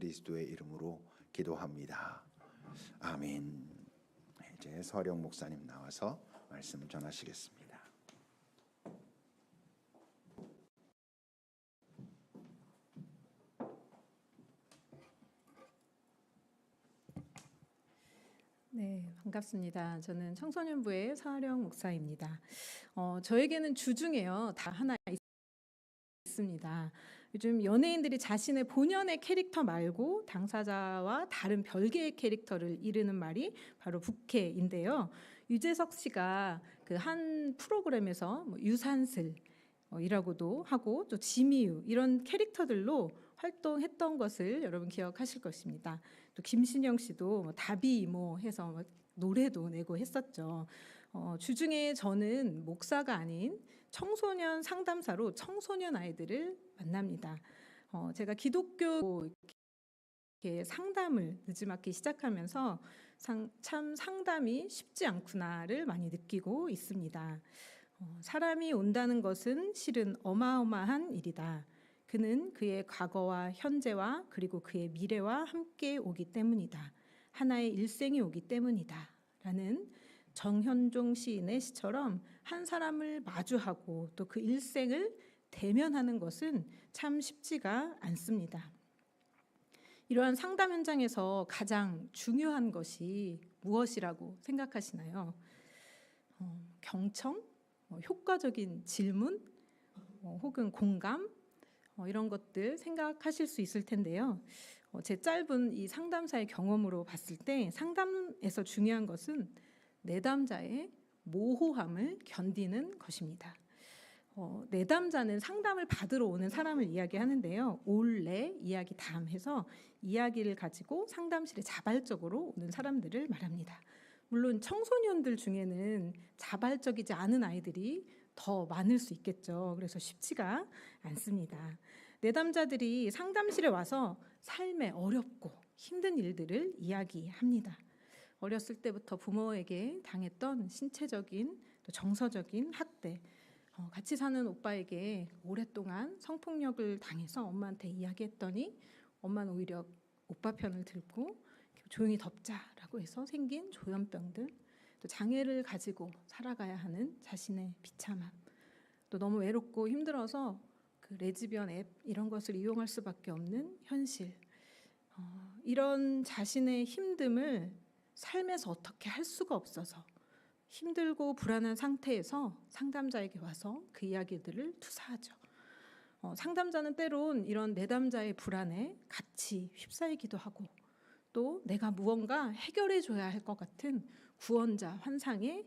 그리스도의 이름으로 기도합니다. 아멘. 이제 서령 목사님 나와서 말씀을 전하시겠습니다. 네, 반갑습니다. 저는 청소년부의 서령 목사입니다. 저에게는 주중에요 다 하나 있습니다. 요즘 연예인들이 자신의 본연의 캐릭터 말고 당사자와 다른 별개의 캐릭터를 이르는 말이 바로 부캐인데요. 유재석 씨가 그 한 프로그램에서 유산슬 이라고도 하고 또 지미유 이런 캐릭터들로 활동했던 것을 여러분 기억하실 것입니다. 또 김신영 씨도 다비 이모 해서 노래도 내고 했었죠. 주중에 저는 목사가 아닌 청소년 상담사로 청소년 아이들을 만납니다. 제가 기독교 이렇게 상담을 늦지막히 시작하면서 참 상담이 쉽지 않구나를 많이 느끼고 있습니다. 사람이 온다는 것은 실은 어마어마한 일이다. 그는 그의 과거와 현재와 그리고 그의 미래와 함께 오기 때문이다. 하나의 일생이 오기 때문이다. 라는 정현종 시인의 시처럼 한 사람을 마주하고 또 그 일생을 대면하는 것은 참 쉽지가 않습니다. 이러한 상담 현장에서 가장 중요한 것이 무엇이라고 생각하시나요? 경청? 효과적인 질문? 혹은 공감? 이런 것들 생각하실 수 있을 텐데요. 제 짧은 이 상담사의 경험으로 봤을 때 상담에서 중요한 것은 내담자의 모호함을 견디는 것입니다. 내담자는 상담을 받으러 오는 사람을 이야기하는데요. 올래 이야기 담해서 이야기를 가지고 상담실에 자발적으로 오는 사람들을 말합니다. 물론 청소년들 중에는 자발적이지 않은 아이들이 더 많을 수 있겠죠. 그래서 쉽지가 않습니다. 내담자들이 상담실에 와서 삶의 어렵고 힘든 일들을 이야기합니다. 어렸을 때부터 부모에게 당했던 신체적인 또 정서적인 학대, 같이 사는 오빠에게 오랫동안 성폭력을 당해서 엄마한테 이야기했더니 엄마는 오히려 오빠 편을 들고 조용히 덮자라고 해서 생긴 조현병들, 또 장애를 가지고 살아가야 하는 자신의 비참함, 또 너무 외롭고 힘들어서 그 레즈비언 앱 이런 것을 이용할 수밖에 없는 현실, 이런 자신의 힘듦을 삶에서 어떻게 할 수가 없어서 힘들고 불안한 상태에서 상담자에게 와서 그 이야기들을 투사하죠. 상담자는 때론 이런 내담자의 불안에 같이 휩싸이기도 하고 또 내가 무언가 해결해 줘야 할 것 같은 구원자 환상에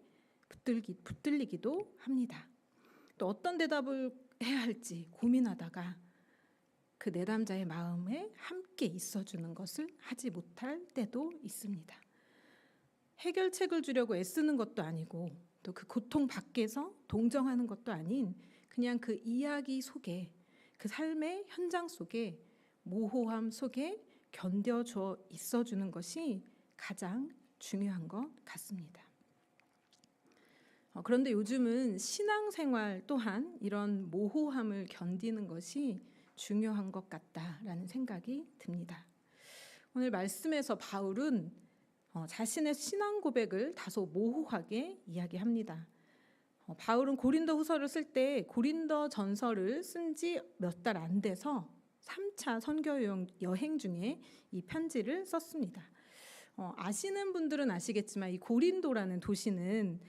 붙들리기도 합니다. 또 어떤 대답을 해야 할지 고민하다가 그 내담자의 마음에 함께 있어주는 것을 하지 못할 때도 있습니다. 해결책을 주려고 애쓰는 것도 아니고 또 그 고통 밖에서 동정하는 것도 아닌 그냥 그 이야기 속에 그 삶의 현장 속에 모호함 속에 견뎌줘 있어주는 것이 가장 중요한 것 같습니다. 그런데 요즘은 신앙생활 또한 이런 모호함을 견디는 것이 중요한 것 같다라는 생각이 듭니다. 오늘 말씀에서 바울은 자신의 신앙 고백을 다소 모호하게 이야기합니다. 바울은 고린도 후서를 쓸 때 고린도 전서를 쓴 지 몇 달 안 돼서 3차 선교 여행 중에 이 편지를 썼습니다. 아시는 분들은 아시겠지만 이 고린도라는 도시는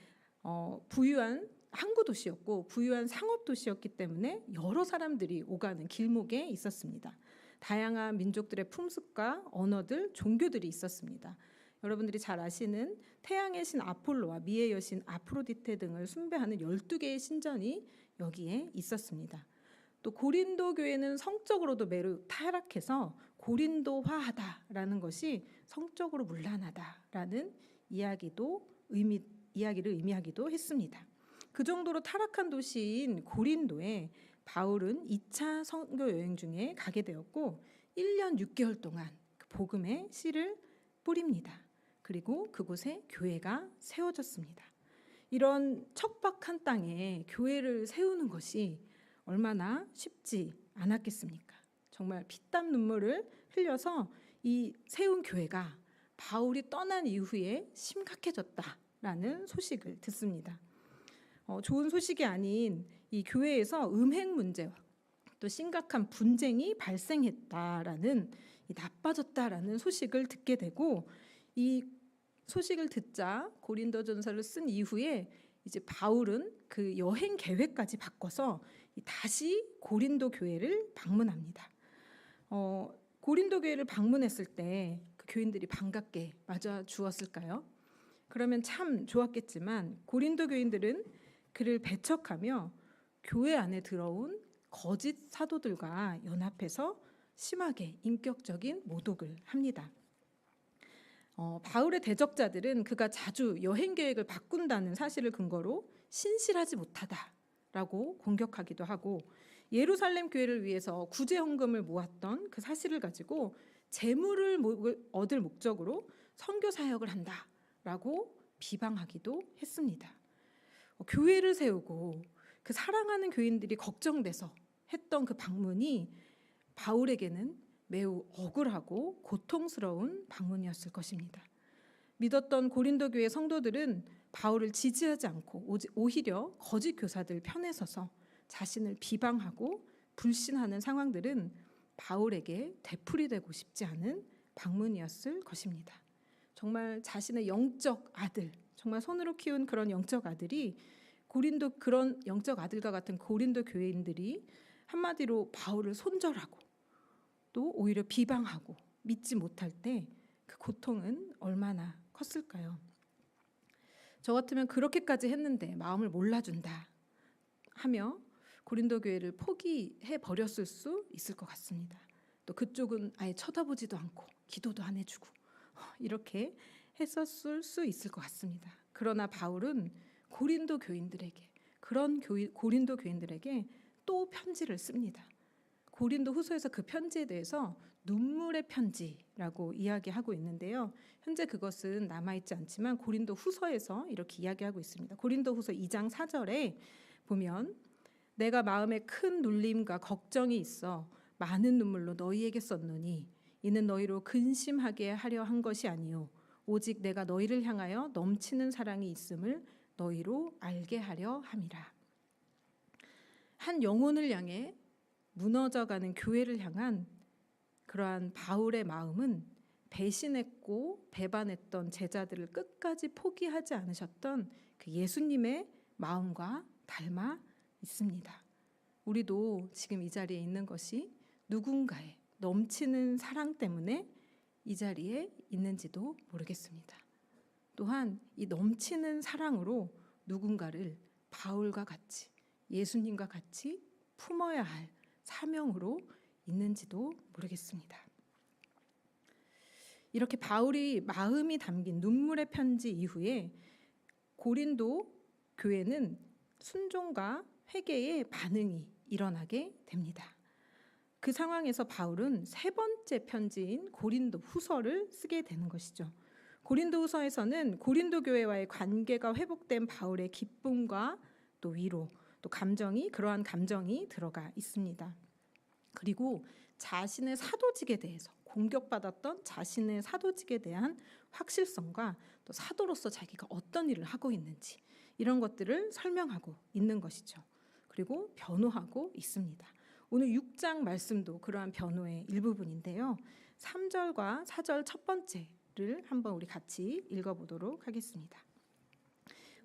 부유한 항구 도시였고 부유한 상업 도시였기 때문에 여러 사람들이 오가는 길목에 있었습니다. 다양한 민족들의 품습과 언어들, 종교들이 있었습니다. 여러분들이 잘 아시는 태양의 신 아폴로와 미의 여신 아프로디테 등을 숭배하는 12개의 신전이 여기에 있었습니다. 또 고린도 교회는 성적으로도 매우 타락해서 고린도화하다라는 것이 성적으로 문란하다라는 이야기를 의미하기도 했습니다. 그 정도로 타락한 도시인 고린도에 바울은 2차 선교 여행 중에 가게 되었고 1년 6개월 동안 그 복음의 씨를 뿌립니다. 그리고 그곳에 교회가 세워졌습니다. 이런 척박한 땅에 교회를 세우는 것이 얼마나 쉽지 않았겠습니까? 정말 피땀 눈물을 흘려서 이 세운 교회가 바울이 떠난 이후에 심각해졌다라는 소식을 듣습니다. 좋은 소식이 아닌 이 교회에서 음행 문제와 또 심각한 분쟁이 발생했다라는, 나빠졌다라는 소식을 듣게 되고, 이 소식을 듣자 고린도전서를 쓴 이후에 이제 바울은 그 여행 계획까지 바꿔서 다시 고린도 교회를 방문합니다. 고린도 교회를 방문했을 때 그 교인들이 반갑게 맞아 주었을까요? 그러면 참 좋았겠지만 고린도 교인들은 그를 배척하며 교회 안에 들어온 거짓 사도들과 연합해서 심하게 인격적인 모독을 합니다. 바울의 대적자들은 그가 자주 여행 계획을 바꾼다는 사실을 근거로 신실하지 못하다라고 공격하기도 하고, 예루살렘 교회를 위해서 구제 헌금을 모았던 그 사실을 가지고 재물을 얻을 목적으로 선교 사역을 한다라고 비방하기도 했습니다. 교회를 세우고 그 사랑하는 교인들이 걱정돼서 했던 그 방문이 바울에게는 매우 억울하고 고통스러운 방문이었을 것입니다. 믿었던 고린도 교회 성도들은 바울을 지지하지 않고 오히려 거짓 교사들 편에 서서 자신을 비방하고 불신하는 상황들은 바울에게 되풀이되고 싶지 않은 방문이었을 것입니다. 정말 자신의 영적 아들, 정말 손으로 키운 그런 영적 아들이 그런 영적 아들과 같은 고린도 교회인들이 한마디로 바울을 손절하고 또 오히려 비방하고 믿지 못할 때 그 고통은 얼마나 컸을까요? 저 같으면 그렇게까지 했는데 마음을 몰라준다 하며 고린도 교회를 포기해 버렸을 수 있을 것 같습니다. 또 그쪽은 아예 쳐다보지도 않고 기도도 안 해주고 이렇게 했었을 수 있을 것 같습니다. 그러나 바울은 고린도 교인들에게, 고린도 교인들에게 또 편지를 씁니다. 고린도 후서에서 그 편지에 대해서 눈물의 편지라고 이야기하고 있는데요. 현재 그것은 남아있지 않지만 고린도 후서에서 이렇게 이야기하고 있습니다. 고린도 후서 2장 4절에 보면, 내가 마음에 큰 눌림과 걱정이 있어 많은 눈물로 너희에게 썼노니 이는 너희로 근심하게 하려 한 것이 아니요 오직 내가 너희를 향하여 넘치는 사랑이 있음을 너희로 알게 하려 함이라. 한 영혼을 향해 무너져가는 교회를 향한 그러한 바울의 마음은 배신했고 배반했던 제자들을 끝까지 포기하지 않으셨던 그 예수님의 마음과 닮아 있습니다. 우리도 지금 이 자리에 있는 것이 누군가의 넘치는 사랑 때문에 이 자리에 있는지도 모르겠습니다. 또한 이 넘치는 사랑으로 누군가를 바울과 같이, 예수님과 같이 품어야 할 사명으로 있는지도 모르겠습니다. 이렇게 바울이 마음이 담긴 눈물의 편지 이후에 고린도 교회는 순종과 회개의 반응이 일어나게 됩니다. 그 상황에서 바울은 세 번째 편지인 고린도 후서를 쓰게 되는 것이죠. 고린도 후서에서는 고린도 교회와의 관계가 회복된 바울의 기쁨과 또 위로, 또 그러한 감정이 들어가 있습니다. 그리고 자신의 사도직에 대해서, 공격받았던 자신의 사도직에 대한 확실성과 또 사도로서 자기가 어떤 일을 하고 있는지 이런 것들을 설명하고 있는 것이죠. 그리고 변호하고 있습니다. 오늘 6장 말씀도 그러한 변호의 일부분인데요. 3절과 4절 첫 번째를 한번 우리 같이 읽어보도록 하겠습니다.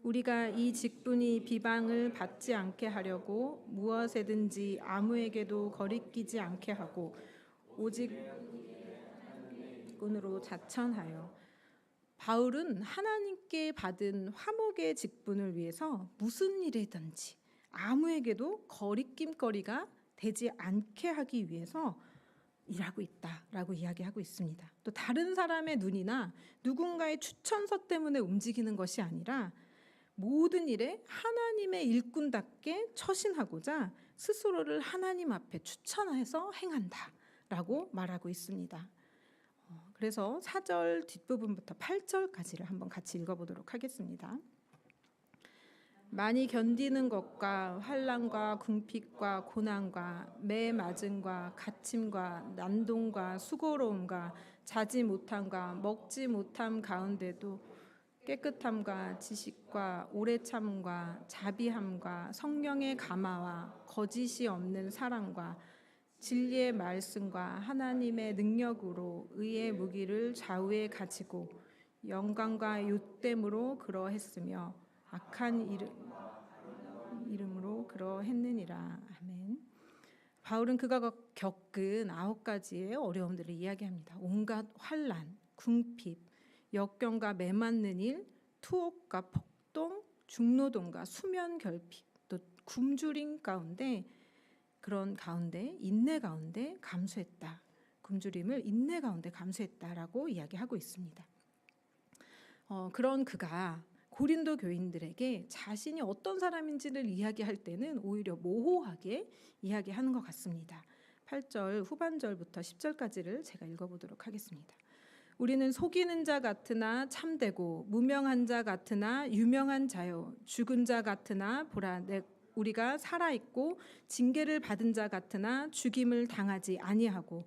우리가 이 직분이 비방을 받지 않게 하려고 무엇에든지 아무에게도 거리끼지 않게 하고 오직 직분으로 자천하여, 바울은 하나님께 받은 화목의 직분을 위해서 무슨 일이든지 아무에게도 거리낌거리가 되지 않게 하기 위해서 일하고 있다라고 이야기하고 있습니다. 또 다른 사람의 눈이나 누군가의 추천서 때문에 움직이는 것이 아니라 모든 일에 하나님의 일꾼답게 처신하고자 스스로를 하나님 앞에 추천해서 행한다라고 말하고 있습니다. 그래서 4절 뒷부분부터 8절까지를 한번 같이 읽어보도록 하겠습니다. 많이 견디는 것과 환난과 궁핍과 고난과 매 맞음과 갇힘과 난동과 수고로움과 자지 못함과 먹지 못함 가운데도 깨끗함과 지식과 오래 참음과 자비함과 성령의 감화와 거짓이 없는 사랑과 진리의 말씀과 하나님의 능력으로 의의 무기를 좌우에 가지고 영광과 요됨으로 그러했으며 악한 이름으로 그러했느니라. 아멘. 바울은 그가 겪은 9가지의 어려움들을 이야기합니다. 온갖 환난, 궁핍, 역경과 매맞는 일, 투옥과 폭동, 중노동과 수면 결핍, 또 굶주림 가운데 그런 가운데 인내 가운데 감수했다. 굶주림을 인내 가운데 감수했다라고 이야기하고 있습니다. 그런 그가 고린도 교인들에게 자신이 어떤 사람인지를 이야기할 때는 오히려 모호하게 이야기하는 것 같습니다. 8절 후반절부터 10절까지를 제가 읽어보도록 하겠습니다. 우리는 속이는 자 같으나 참되고 무명한 자 같으나 유명한 자요 죽은 자 같으나 보라 우리가 살아있고 징계를 받은 자 같으나 죽임을 당하지 아니하고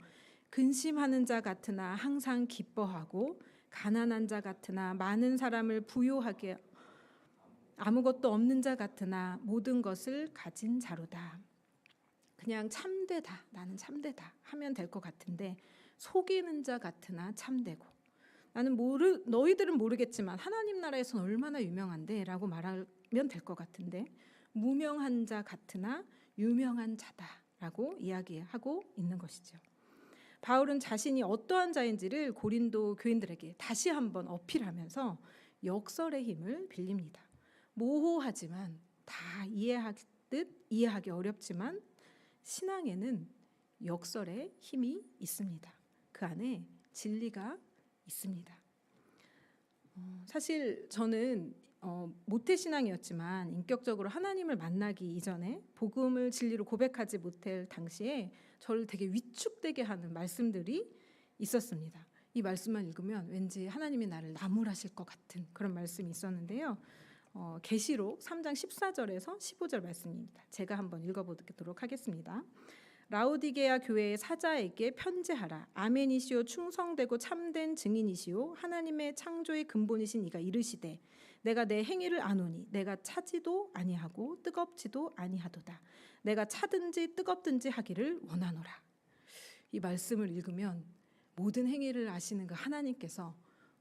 근심하는 자 같으나 항상 기뻐하고 가난한 자 같으나 많은 사람을 부요하게 아무것도 없는 자 같으나 모든 것을 가진 자로다. 그냥 참되다, 나는 참되다 하면 될 것 같은데 속이는 자 같으나 참되고 나는 너희들은 모르겠지만 하나님 나라에서는 얼마나 유명한데 라고 말하면 될 것 같은데 무명한 자 같으나 유명한 자다라고 이야기하고 있는 것이죠. 바울은 자신이 어떠한 자인지를 고린도 교인들에게 다시 한번 어필하면서 역설의 힘을 빌립니다. 모호하지만 다 이해하기 어렵지만 신앙에는 역설의 힘이 있습니다. 그 안에 진리가 있습니다. 사실 저는 모태신앙이었지만 인격적으로 하나님을 만나기 이전에 복음을 진리로 고백하지 못할 당시에 저를 되게 위축되게 하는 말씀들이 있었습니다. 이 말씀만 읽으면 왠지 하나님이 나를 나무라실 것 같은 그런 말씀이 있었는데요. 계시록 3장 14절에서 15절 말씀입니다. 제가 한번 읽어보도록 하겠습니다. 라오디게아 교회의 사자에게 편지하라. 아멘이시오 충성되고 참된 증인이시오 하나님의 창조의 근본이신 이가 이르시되 내가 내 행위를 아노니 내가 차지도 아니하고 뜨겁지도 아니하도다. 내가 차든지 뜨겁든지 하기를 원하노라. 이 말씀을 읽으면 모든 행위를 아시는 그 하나님께서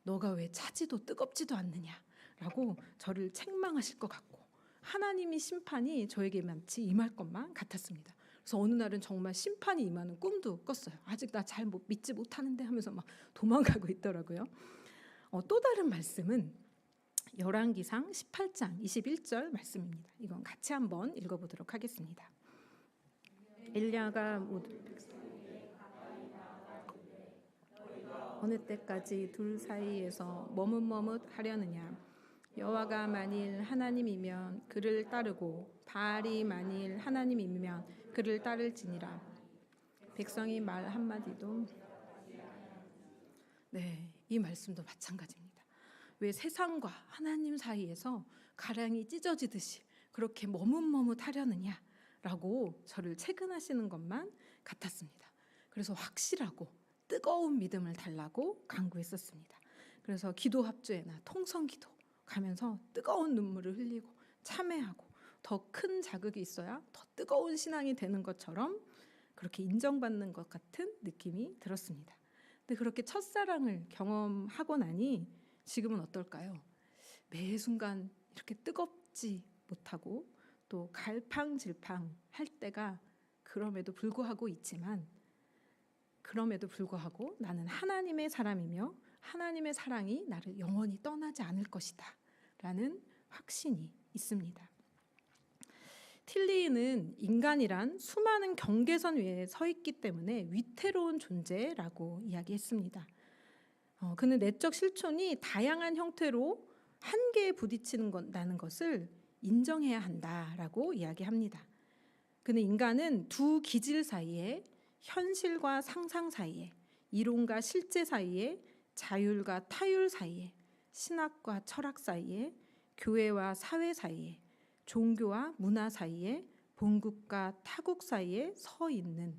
너가 왜 차지도 뜨겁지도 않느냐라고 저를 책망하실 것 같고 하나님이 심판이 저에게 마치 임할 것만 같았습니다. 그래서 어느 날은 정말 심판이 임하는 꿈도 꿨어요. 아직 나 잘 믿지 못하는데 하면서 막 도망가고 있더라고요. 또 다른 말씀은 열왕기상 18장 21절 말씀입니다. 이건 같이 한번 읽어보도록 하겠습니다. 엘리야가 모든 어느 때까지 둘 사이에서 머뭇머뭇하려느냐. 여호와가 만일 하나님이면 그를 따르고 바알이 만일 하나님이면 그를 따를지니라. 백성이 말 한마디도 이 말씀도 마찬가지입니다. 왜 세상과 하나님 사이에서 가랑이 찢어지듯이 그렇게 머뭇머뭇하려느냐라고 저를 체근하시는 것만 같았습니다. 그래서 확실하고 뜨거운 믿음을 달라고 간구했었습니다. 그래서 기도 합주회나 통성기도 가면서 뜨거운 눈물을 흘리고 참회하고 더 큰 자극이 있어야 더 뜨거운 신앙이 되는 것처럼 그렇게 인정받는 것 같은 느낌이 들었습니다. 근데 그렇게 첫사랑을 경험하고 나니 지금은 어떨까요? 매 순간 이렇게 뜨겁지 못하고 또 갈팡질팡 할 때가 그럼에도 불구하고 있지만 그럼에도 불구하고 나는 하나님의 사람이며 하나님의 사랑이 나를 영원히 떠나지 않을 것이다 라는 확신이 있습니다. 틸리히는 인간이란 수많은 경계선 위에 서 있기 때문에 위태로운 존재라고 이야기했습니다. 그는 내적 실존이 다양한 형태로 한계에 부딪히는 것을 인정해야 한다라고 이야기합니다. 그는 인간은 두 기질 사이에 현실과 상상 사이에 이론과 실제 사이에 자율과 타율 사이에 신학과 철학 사이에 교회와 사회 사이에 종교와 문화 사이에, 본국과 타국 사이에 서 있는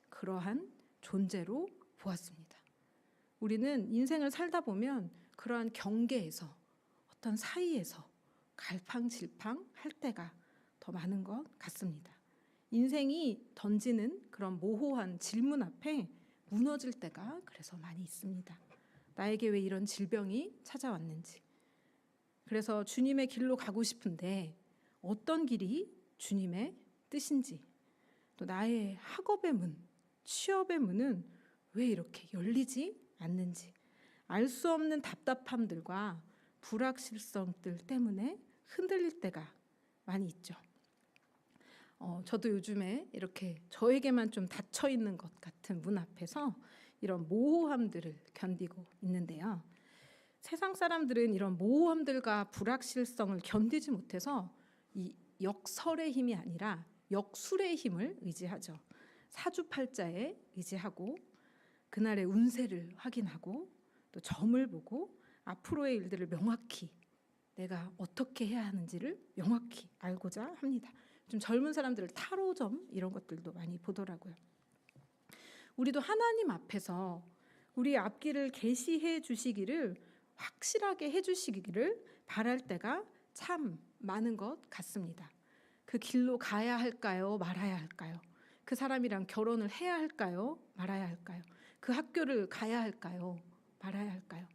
그러한 존재로 보았습니다. 우리는 인생을 살다 보면 그러한 경계에서, 어떤 사이에서 갈팡질팡 할 때가 더 많은 것 같습니다. 인생이 던지는 그런 모호한 질문 앞에 무너질 때가 그래서 많이 있습니다. 나에게 왜 이런 질병이 찾아왔는지. 그래서 주님의 길로 가고 싶은데 어떤 길이 주님의 뜻인지, 또 나의 학업의 문, 취업의 문은 왜 이렇게 열리지 않는지, 알 수 없는 답답함들과 불확실성들 때문에 흔들릴 때가 많이 있죠. 저도 요즘에 이렇게 저에게만 좀 닫혀 있는 것 같은 문 앞에서 이런 모호함들을 견디고 있는데요. 세상 사람들은 이런 모호함들과 불확실성을 견디지 못해서 이 역설의 힘이 아니라 역술의 힘을 의지하죠. 사주팔자에 의지하고 그날의 운세를 확인하고 또 점을 보고 앞으로의 일들을 명확히 내가 어떻게 해야 하는지를 명확히 알고자 합니다. 좀 젊은 사람들을 타로점 이런 것들도 많이 보더라고요. 우리도 하나님 앞에서 우리의 앞길을 계시해 주시기를, 확실하게 해 주시기를 바랄 때가 참 많은 것 같습니다. 그 길로 가야 할까요? 말아야 할까요? 그 사람이랑 결혼을 해야 할까요? 말아야 할까요? 그 학교를 가야 할까요? 말아야 할까요?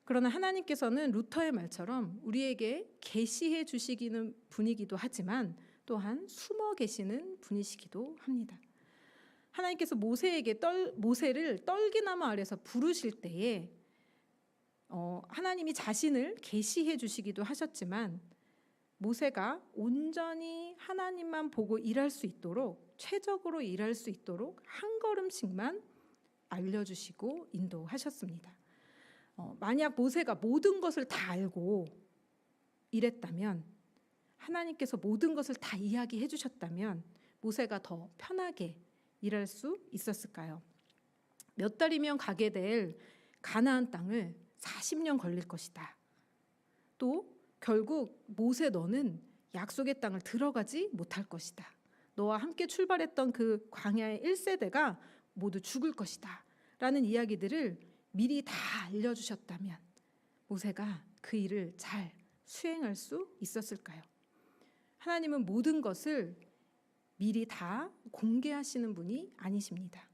그러나 하나님께서는 루터의 말처럼 우리에게 계시해 주시기는 분이기도 하지만 또한 숨어 계시는 분이시기도 합니다. 하나님께서 모세를 떨기나무 아래서 부르실 때에 하나님이 자신을 계시해 주시기도 하셨지만 모세가 온전히 하나님만 보고 일할 수 있도록, 최적으로 일할 수 있도록 한 걸음씩만 알려주시고 인도하셨습니다. 만약 모세가 모든 것을 다 알고 일했다면, 하나님께서 모든 것을 다 이야기해 주셨다면 모세가 더 편하게 일할 수 있었을까요? 몇 달이면 가게 될 가나안 땅을 40년 걸릴 것이다. 또 결국 모세 너는 약속의 땅을 들어가지 못할 것이다. 너와 함께 출발했던 그 광야의 1세대가 모두 죽을 것이다. 라는 이야기들을 미리 다 알려주셨다면 모세가 그 일을 잘 수행할 수 있었을까요? 하나님은 모든 것을 미리 다 공개하시는 분이 아니십니다.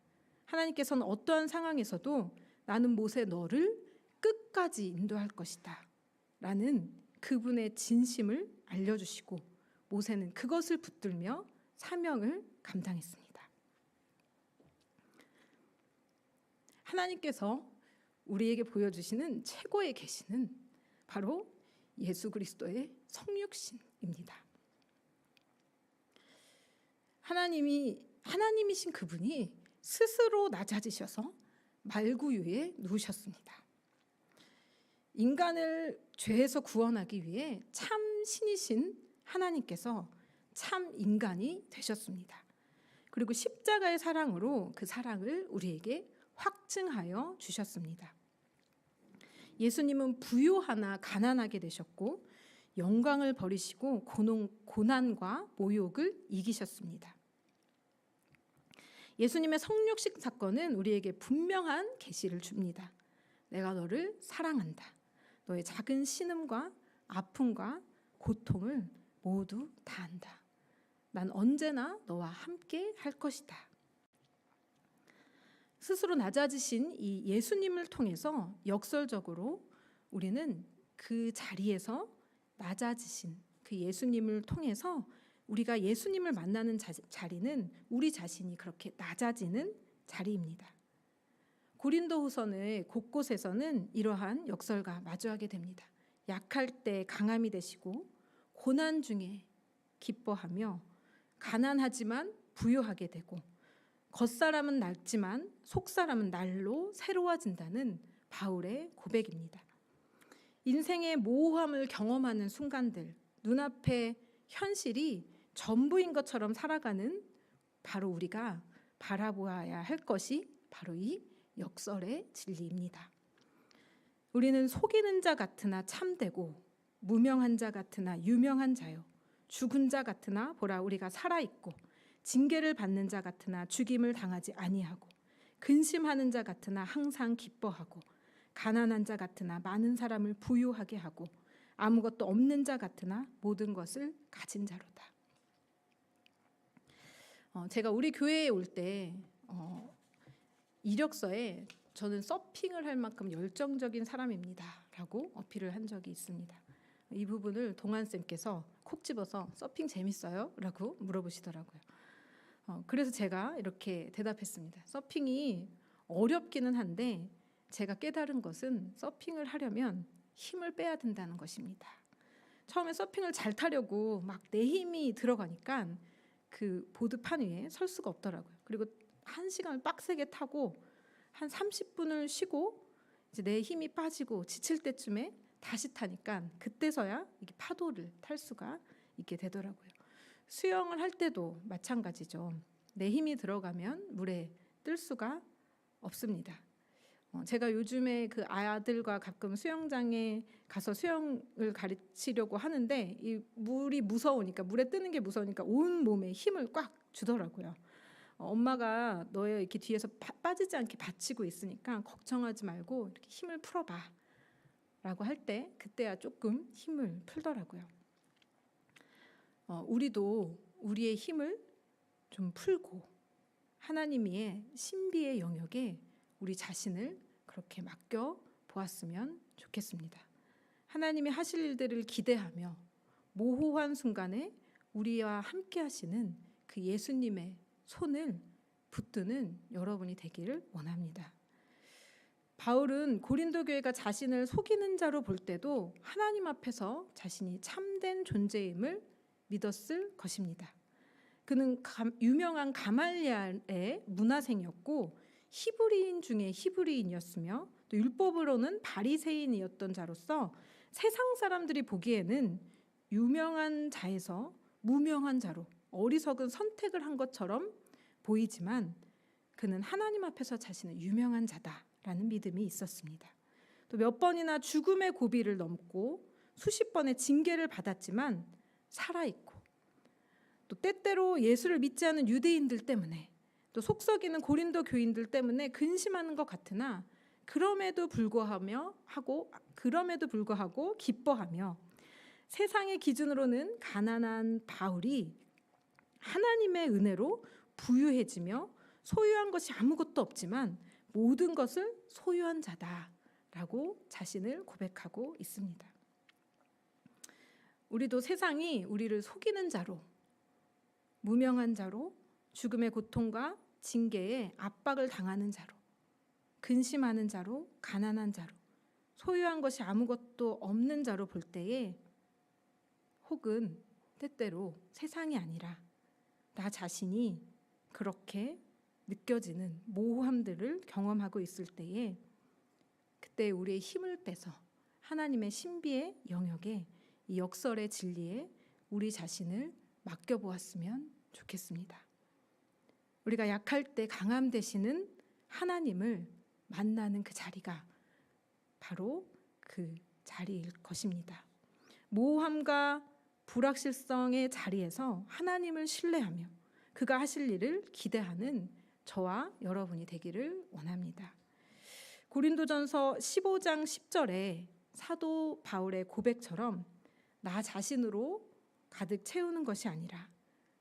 하나님께서는 어떠한 상황에서도 나는 모세 너를 끝까지 인도할 것이다 라는 그분의 진심을 알려주시고 모세는 그것을 붙들며 사명을 감당했습니다. 하나님께서 우리에게 보여주시는 최고의 계시는 바로 예수 그리스도의 성육신입니다. 하나님이신 그분이 스스로 낮아지셔서 말구유에 누우셨습니다. 인간을 죄에서 구원하기 위해 참 신이신 하나님께서 참 인간이 되셨습니다. 그리고 십자가의 사랑으로 그 사랑을 우리에게 확증하여 주셨습니다. 예수님은 부요하나 가난하게 되셨고 영광을 버리시고 고난과 모욕을 이기셨습니다. 예수님의 성육신 사건은 우리에게 분명한 계시를 줍니다. 내가 너를 사랑한다. 너의 작은 신음과 아픔과 고통을 모두 다 안다. 난 언제나 너와 함께 할 것이다. 스스로 낮아지신 이 예수님을 통해서 역설적으로 우리는 그 자리에서 낮아지신 그 예수님을 통해서 우리가 예수님을 만나는 자리는 우리 자신이 그렇게 낮아지는 자리입니다. 고린도후서의 곳곳에서는 이러한 역설과 마주하게 됩니다. 약할 때 강함이 되시고 고난 중에 기뻐하며 가난하지만 부유하게 되고 겉사람은 낡지만 속사람은 날로 새로워진다는 바울의 고백입니다. 인생의 모호함을 경험하는 순간들, 눈앞의 현실이 전부인 것처럼 살아가는 바로 우리가 바라보아야 할 것이 바로 이 역설의 진리입니다. 우리는 속이는 자 같으나 참되고 무명한 자 같으나 유명한 자요 죽은 자 같으나 보라 우리가 살아 있고 징계를 받는 자 같으나 죽임을 당하지 아니하고 근심하는 자 같으나 항상 기뻐하고 가난한 자 같으나 많은 사람을 부유하게 하고 아무것도 없는 자 같으나 모든 것을 가진 자로다. 제가 우리 교회에 올 때 이력서에 저는 서핑을 할 만큼 열정적인 사람입니다라고 어필을 한 적이 있습니다. 이 부분을 동안쌤께서 콕 집어서 서핑 재밌어요? 라고 물어보시더라고요. 그래서 제가 이렇게 대답했습니다. 서핑이 어렵기는 한데 제가 깨달은 것은 서핑을 하려면 힘을 빼야 된다는 것입니다. 처음에 서핑을 잘 타려고 막 내 힘이 들어가니까 그 보드판 위에 설 수가 없더라고요. 그리고 1시간을 빡세게 타고 한 30분을 쉬고 이제 내 힘이 빠지고 지칠 때쯤에 다시 타니까 그때서야 이게 파도를 탈 수가 있게 되더라고요. 수영을 할 때도 마찬가지죠. 내 힘이 들어가면 물에 뜰 수가 없습니다. 제가 요즘에 그 아들과 가끔 수영장에 가서 수영을 가르치려고 하는데 이 물이 무서우니까 물에 뜨는 게 무서우니까 온 몸에 힘을 꽉 주더라고요. 엄마가 너의 이렇게 뒤에서 빠지지 않게 받치고 있으니까 걱정하지 말고 이렇게 힘을 풀어봐 라고 할 때 그때야 조금 힘을 풀더라고요. 우리도 우리의 힘을 좀 풀고 하나님의 신비의 영역에 우리 자신을 그렇게 맡겨 보았으면 좋겠습니다. 하나님이 하실 일들을 기대하며 모호한 순간에 우리와 함께 하시는 그 예수님의 손을 붙드는 여러분이 되기를 원합니다. 바울은 고린도 교회가 자신을 속이는 자로 볼 때도 하나님 앞에서 자신이 참된 존재임을 믿었을 것입니다. 그는 유명한 가말리알의 문화생이었고 히브리인 중에 히브리인이었으며 또 율법으로는 바리새인이었던 자로서 세상 사람들이 보기에는 유명한 자에서 무명한 자로 어리석은 선택을 한 것처럼 보이지만 그는 하나님 앞에서 자신은 유명한 자다라는 믿음이 있었습니다. 또 몇 번이나 죽음의 고비를 넘고 수십 번의 징계를 받았지만 살아있고 또 때때로 예수를 믿지 않은 유대인들 때문에 또 속썩이는 고린도 교인들 때문에 근심하는 것 같으나 그럼에도 불구하고 기뻐하며 세상의 기준으로는 가난한 바울이 하나님의 은혜로 부유해지며 소유한 것이 아무것도 없지만 모든 것을 소유한 자다라고 자신을 고백하고 있습니다. 우리도 세상이 우리를 속이는 자로, 무명한 자로, 죽음의 고통과 징계에 압박을 당하는 자로, 근심하는 자로, 가난한 자로, 소유한 것이 아무것도 없는 자로 볼 때에 혹은 때때로 세상이 아니라 나 자신이 그렇게 느껴지는 모호함들을 경험하고 있을 때에 그때 우리의 힘을 빼서 하나님의 신비의 영역에 이 역설의 진리에 우리 자신을 맡겨보았으면 좋겠습니다. 우리가 약할 때 강함 되시는 하나님을 만나는 그 자리가 바로 그 자리일 것입니다. 모호함과 불확실성의 자리에서 하나님을 신뢰하며 그가 하실 일을 기대하는 저와 여러분이 되기를 원합니다. 고린도전서 15장 10절에 사도 바울의 고백처럼 나 자신으로 가득 채우는 것이 아니라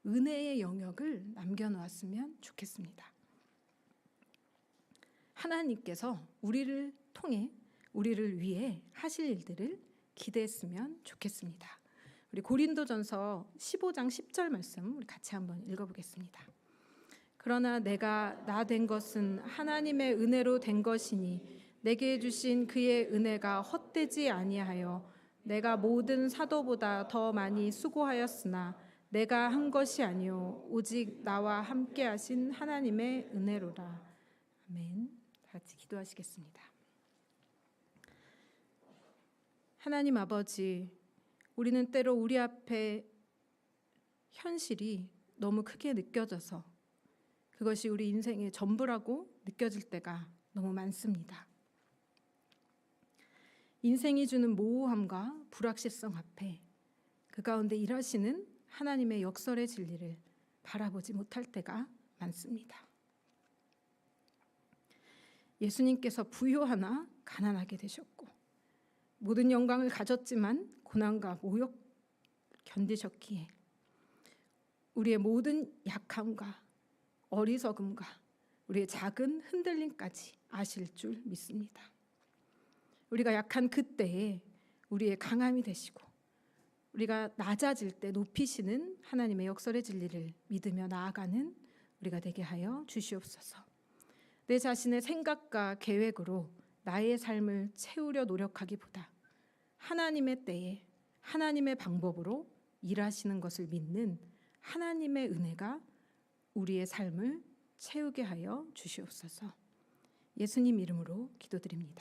은혜의 영역을 남겨놓았으면 좋겠습니다. 하나님께서 우리를 통해 우리를 위해 하실 일들을 기대했으면 좋겠습니다. 우리 고린도전서 15장 10절 말씀 우리 같이 한번 읽어보겠습니다. 그러나 내가 나 된 것은 하나님의 은혜로 된 것이니 내게 주신 그의 은혜가 헛되지 아니하여 내가 모든 사도보다 더 많이 수고하였으나 내가 한 것이 아니요 오직 나와 함께 하신 하나님의 은혜로라. 아멘. 다 같이 기도하시겠습니다. 하나님 아버지, 우리는 때로 우리 앞에 현실이 너무 크게 느껴져서 그것이 우리 인생의 전부라고 느껴질 때가 너무 많습니다. 인생이 주는 모호함과 불확실성 앞에 그 가운데 일하시는 하나님의 역설의 진리를 바라보지 못할 때가 많습니다. 예수님께서 부유하나 가난하게 되셨고 모든 영광을 가졌지만 고난과 모욕 견디셨기에 우리의 모든 약함과 어리석음과 우리의 작은 흔들림까지 아실 줄 믿습니다. 우리가 약한 그때에 우리의 강함이 되시고 우리가 낮아질 때 높이시는 하나님의 역설의 진리를 믿으며 나아가는 우리가 되게 하여 주시옵소서. 내 자신의 생각과 계획으로 나의 삶을 채우려 노력하기보다 하나님의 때에 하나님의 방법으로 일하시는 것을 믿는 하나님의 은혜가 우리의 삶을 채우게 하여 주시옵소서. 예수님 이름으로 기도드립니다.